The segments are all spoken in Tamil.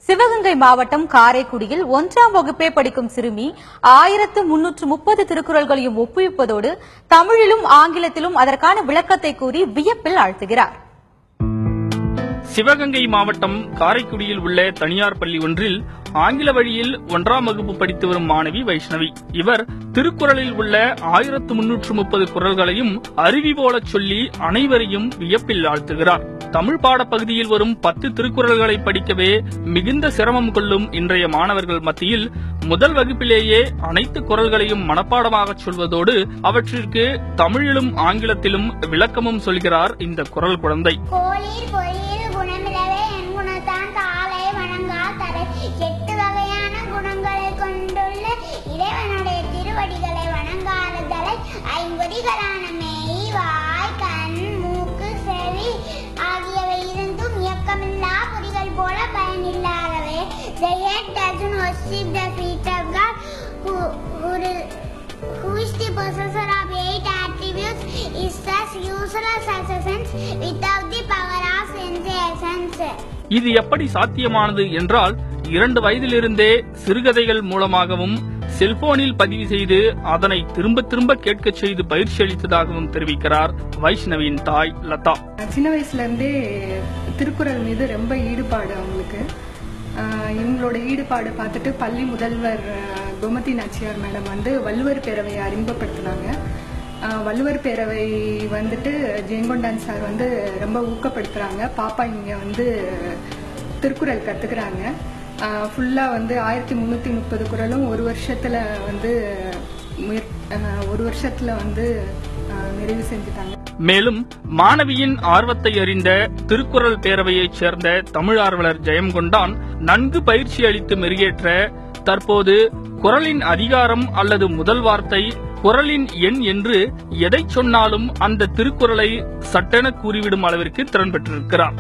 சிவகங்கை மாவட்டம் காரைக்குடியில் 1ஆம் வகுப்பே படிக்கும் சிறுமி 1330 திருக்குறள்களையும் ஒப்புவிப்பதோடு தமிழிலும் ஆங்கிலத்திலும் அதற்கான விளக்கத்தை கூறி வியப்பில் ஆழ்த்துகிறார். சிவகங்கை மாவட்டம் காரைக்குடியில் உள்ள தனியார் பள்ளி ஒன்றில் ஆங்கில வழியில் 1ஆம் வகுப்பு படித்து வரும் மாணவி வைஷ்ணவி. இவர் திருக்குறளில் உள்ள 1330 குறள்களையும் அருவி போல சொல்லி அனைவரையும் வியப்பில் ஆழ்த்துகிறார். தமிழ் பாடப்பகுதியில் வரும் 10 திருக்குறள்களை படிக்கவே மிகுந்த சிரமம் கொள்ளும் இன்றைய மாணவர்கள் மத்தியில் முதல் வகுப்பிலேயே அனைத்து குறள்களையும் மனப்பாடமாக சொல்வதோடு அவற்றிற்கு தமிழிலும் ஆங்கிலத்திலும் விளக்கமும் சொல்கிறார் இந்த குறள் குழந்தை. எட்டு வகையான குணங்களை கொண்டுள்ள இறைவனுடைய திருவடிகளை வணங்காதலை ஐம்பொறிகளான மெய், வாய், கண், மூக்கு, செவி ஆகியவை இருந்தும் இயக்கமில்லா பொறிகள் போல பயனில்லாதவை. The head doesn't worship the feet of God who is the possessor of 8 attributes is thus useless as a sense without the power of sense essence. இது எப்படி சாத்தியமானது என்றால் 2 வயதிலிருந்தே சிறுகதைகள் மூலமாகவும் செல்போனில் பதிவு செய்து அதனை திரும்ப திரும்ப கேட்க செய்து பயிற்சி அளித்ததாகவும் தெரிவிக்கிறார் வைஷ்ணவியின் தாய் லதா. சின்ன வயசுல இருந்தே திருக்குறள் மீது ரொம்ப ஈடுபாடு அவங்களுக்கு. இவங்களோட ஈடுபாடு பார்த்துட்டு பள்ளி முதல்வர் கோமதி நாச்சியார் மேடம் வள்ளுவர் பேரவையை அறிமுகப்படுத்தினாங்க. வள்ளுவர் பேரவை ஜெயங்கொண்டான் சார் ரொம்ப ஊக்கப்படுத்துறாங்க. பாப்பா இங்க திருக்குறள் கத்துக்கிறாங்க. ஃபுல்லா 1330 குறளும் ஒரு வருஷத்துல நிறைவு செஞ்சுட்டாங்க. மேலும் மாணவியின் ஆர்வத்தை அறிந்த திருக்குறள் பேரவையைச் சேர்ந்த தமிழ் ஆர்வலர் ஜெயங்கொண்டான் நன்கு பயிற்சி அளித்து மெருகேற்ற தற்போது குறளின் அதிகாரம் அல்லது முதல் வார்த்தை, குறளின் எண் என்று எதை சொன்னாலும் அந்த திருக்குறளை சட்டென கூறிவிடும் அளவிற்கு திறன் பெற்றிருக்கிறார்.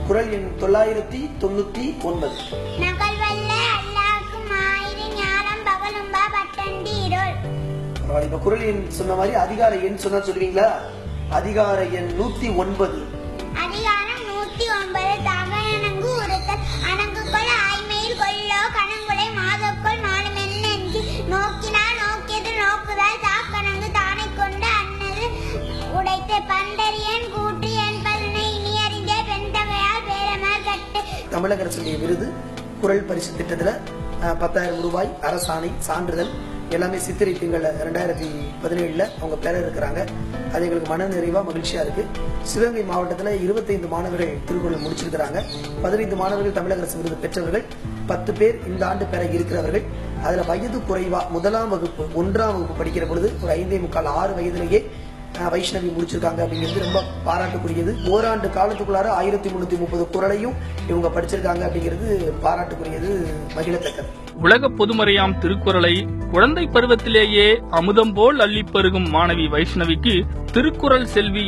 குறள் எண் 999. இப்ப குறள் எண் சொன்ன மாதிரி அதிகார எண் சொன்னா சொல்லுவீங்களா? அதிகார எண் 109. அதிகாரம் 109. தகனங்கு உறுத்தல் அணங்குகள் ஆய்மையில் கொள்ளோ கணங்குலை மாதக்குள் மாலுமென்று நோக்கினால் நோக்கியது நோக்குதல் தாக்கணங்கு தானை கொண்டு அன்னது உடைத்த பண்டரியன் கூட்டு என்பதனை இனி அறிந்தே பெண் தகையால் பேரமர் கட்டு. தமிழக அரசுடைய விருது குறள் பரிசு திட்டத்துல 10,000 ரூபாய் அரசாணை சான்றிதழ் எல்லாமே சித்திரை திங்கள் 2017 அவங்க பெற இருக்கிறாங்க. அது எங்களுக்கு மன நிறைவா மகிழ்ச்சியா இருக்கு. சிவகங்கை மாவட்டத்தில் 25 மாணவர்கள் திருக்குறளை முடிச்சிருக்கிறாங்க. 15 மாணவர்கள் தமிழக அரசு விருது பெற்றவர்கள், 10 பேர் இந்த ஆண்டு பெற இருக்கிறவர்கள். அதுல வயது குறைவா 1ஆம் வகுப்பு படிக்கிற பொழுது ஒரு 5.25 6 வயதிலேயே வைஷ்ணவி முடிச்சிருக்காங்க அப்படிங்கிறது ரொம்ப பாராட்டுக்குரியது. ஓராண்டு காலத்துக்குள்ளார 1330 குறளையும் இவங்க படிச்சிருக்காங்க அப்படிங்கிறது பாராட்டுக்குரியது, மகிழத்தக்கது. உலக பொதுமறையாம் திருக்குறளை குழந்தை பருவத்திலேயே அமுதம் போல் அள்ளிப்பருகும் மாணவி வைஷ்ணவிக்கு திருக்குறள் செல்வி